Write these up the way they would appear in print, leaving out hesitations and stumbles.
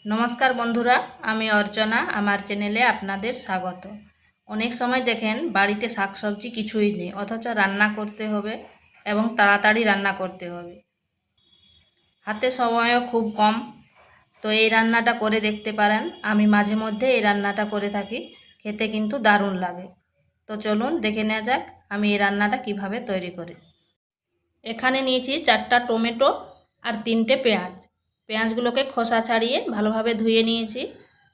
নমস্কার বন্ধুরা, আমি অর্চনা। আমার চ্যানেলে আপনাদের স্বাগত। অনেক সময় দেখেন বাড়িতে শাকসবজি কিছুই নেই, অথচ রান্না করতে হবে এবং তাড়াতাড়ি রান্না করতে হবে। হাতে সময়ও খুব কম। তো এই রান্নাটা করে দেখতে পারেন। আমি মাঝে মধ্যে এই রান্নাটা করে থাকি, খেতে কিন্তু দারুণ লাগে। তো চলুন দেখে নেওয়া যাক আমি এই রান্নাটা কিভাবে তৈরি করি। এখানে নিয়েছি 4টা টমেটো আর 3টে পেঁয়াজ। পেঁয়াজগুলোকে খোসা ছাড়িয়ে ভালোভাবে ধুয়ে নিয়েছি,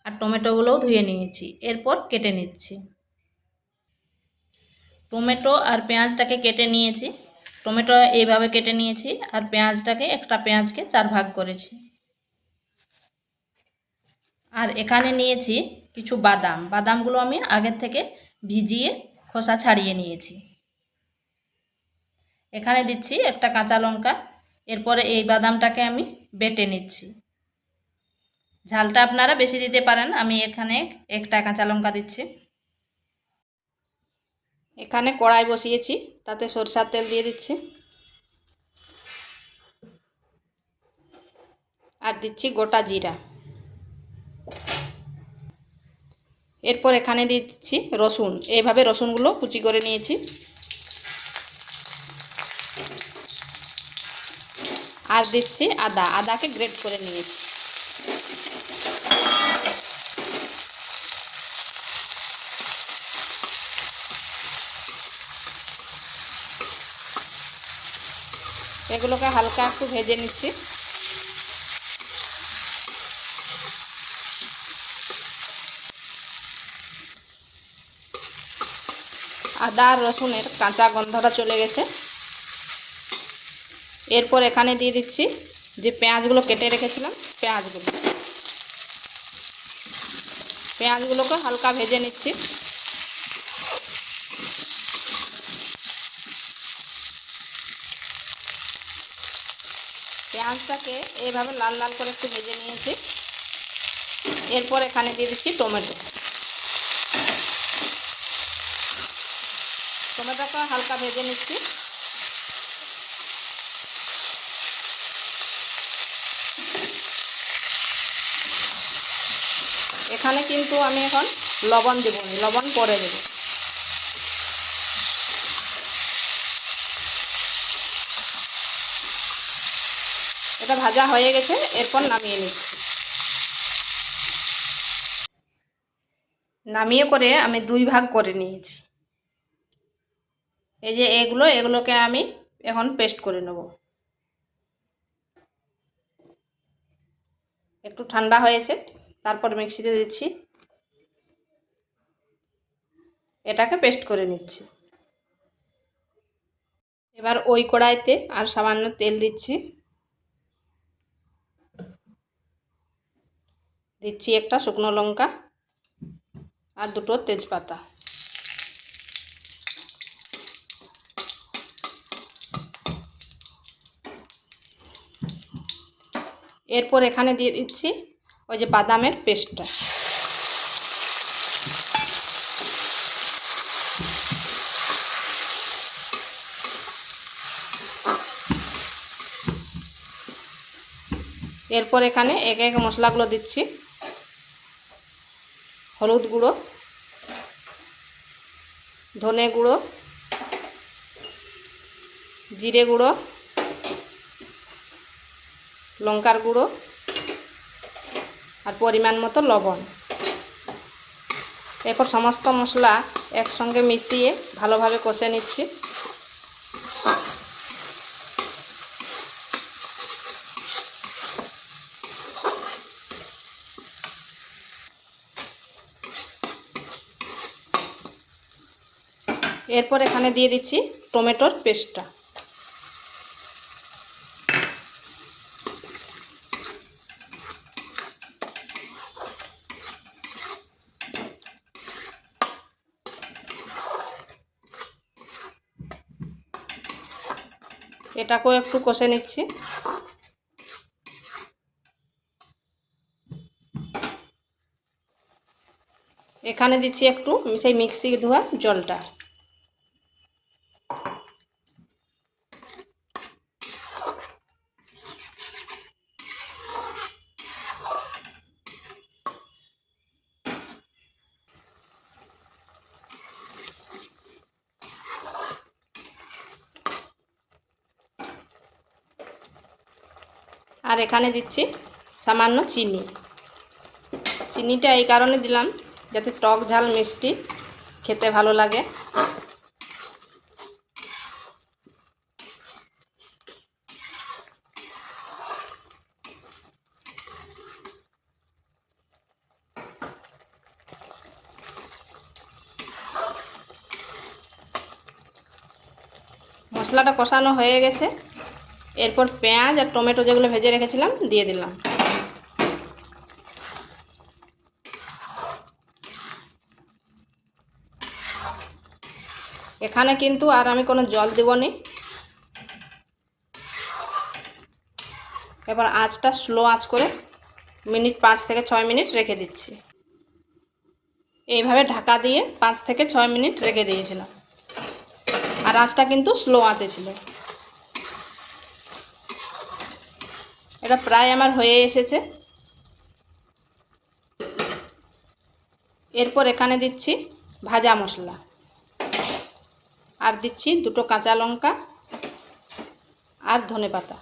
আর টমেটোগুলোও ধুয়ে নিয়েছি। এরপর কেটে নিচ্ছি। টমেটো আর পেঁয়াজটাকে কেটে নিয়েছি। টমেটো এইভাবে কেটে নিয়েছি, আর পেঁয়াজটাকে একটা পেঁয়াজকে 4 ভাগ করেছি। আর এখানে নিয়েছি কিছু বাদাম। বাদামগুলো আমি আগের থেকে ভিজিয়ে খোসা ছাড়িয়ে নিয়েছি। এখানে দিচ্ছি একটা কাঁচা লঙ্কা। এরপরে এই বাদামটাকে আমি বেটে নিচ্ছি। ঝালটা আপনারা বেশি দিতে পারেন, আমি এখানে একটা কাঁচা লঙ্কা দিচ্ছি। এখানে কড়াই বসিয়েছি, তাতে সরষের তেল দিয়ে দিচ্ছি, আর দিচ্ছি গোটা জিরা। এরপর এখানে দিচ্ছি রসুন। এইভাবে রসুনগুলো কুচি করে নিয়েছি। আর দিচ্ছি আদা। আদাকে গ্রেট করে নিয়েছি। এগুলোকে হালকা একটু ভেজে নিচ্ছি। আদা আর রসুনের কাঁচা গন্ধটা চলে গেছে। এরপর এখানে দিয়ে দিচ্ছি যে পেঁয়াজগুলো কেটে রেখেছিলাম, পেঁয়াজগুলোকে হালকা ভেজে নিচ্ছি। পেঁয়াজটাকে এইভাবে লাল লাল করে একটু ভেজে নিয়েছি। এরপর এখানে দিয়ে দিচ্ছি টমেটোকে হালকা ভেজে নিচ্ছি। এখানে কিন্তু আমি এখন লবণ দেব না, লবণ পরে দেব। এটা ভাজা হয়ে গেছে, এরপর নামিয়ে নিচ্ছি। নামিয়ে করে আমি 2 ভাগ করে নিয়েছি। এই যে এগুলোকে আমি এখন পেস্ট করে নেব। একটু ঠান্ডা হয়েছে, তারপর মিক্সিতে দিচ্ছি। এটাকে পেস্ট করে নিচ্ছি। এবার ওই কড়াইতে আর সামান্য তেল দিচ্ছি। দিচ্ছি একটা শুকনো লঙ্কা আর 2টো তেজপাতা। এরপর এখানে দিয়ে দিচ্ছি ওই যে বাদামের পেস্টটা। এরপর এখানে এক এক মশলাগুলো দিচ্ছি। হলুদ গুঁড়ো, ধনে গুঁড়ো, জিরে গুঁড়ো, লঙ্কার গুঁড়ো, আর পরিমাণ মতো লবণ। এরপর সমস্ত মশলা একসঙ্গে মিশিয়ে ভালোভাবে কষে নিচ্ছি। এরপর এখানে দিয়ে দিচ্ছি টমেটোর পেস্টটা। এটাকেও একটু কষে নিচ্ছি। এখানে দিচ্ছি একটু সেই মিক্সি ধোয়া জলটা। আর এখানে দিচ্ছি সামান্য চিনি। চিনিটা এই কারণে দিলাম যাতে টক ঝাল মিষ্টি খেতে ভালো লাগে। মশলাটা কষানো হয়ে গেছে, এরপর পেঁয়াজ আর টমেটো যেগুলো ভেজে রেখেছিলাম দিয়ে দিলাম। এখানে কিন্তু আর আমি কোনো জল দেবনি। এবার আঁচটা স্লো আঁচ করে 5 থেকে 6 মিনিট রেখে দিচ্ছি। এইভাবে ঢাকা দিয়ে 5 থেকে 6 মিনিট রেখে দিয়েছিলাম, আর আঁচটা কিন্তু স্লো আঁচে ছিল। এটা প্রায় আমার হয়ে এসেছে। এরপর এখানে দিচ্ছি ভাজা মশলা, আর দিচ্ছি 2টো কাঁচা লঙ্কা আর ধনেপাতা।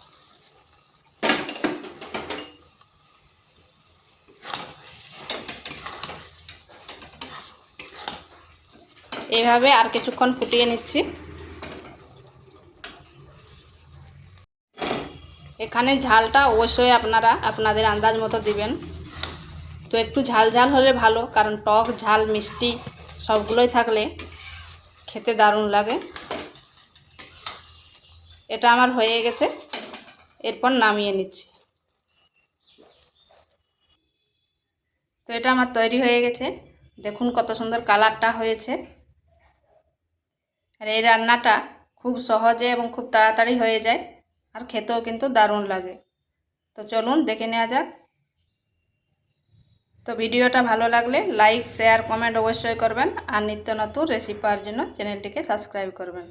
এইভাবে আর কিছুক্ষণ ফুটিয়ে নিচ্ছি। এখানে ঝালটা অবশ্যই আপনারা আপনাদের আন্দাজ মতো দিবেন। তো একটু ঝাল ঝাল হলে ভালো, কারণ টক ঝাল মিষ্টি সবগুলোই থাকলে খেতে দারুণ লাগে। এটা আমার হয়ে গেছে, এরপর নামিয়ে নিচ্ছি। তো এটা আমার তৈরি হয়ে গেছে, দেখুন কত সুন্দর কালারটা হয়েছে। আর এই রান্নাটা খুব সহজে এবং খুব তাড়াতাড়ি হয়ে যায়, আর খেতেও কিন্তু দারুণ লাগে। তো চলুন দেখে নেওয়া যাক। তো ভিডিওটা ভালো লাগলে লাইক শেয়ার কমেন্ট অবশ্যই করবেন, আর নিত্য নতুন রেসিপি পাওয়ার জন্য চ্যানেলটিকে সাবস্ক্রাইব করবেন।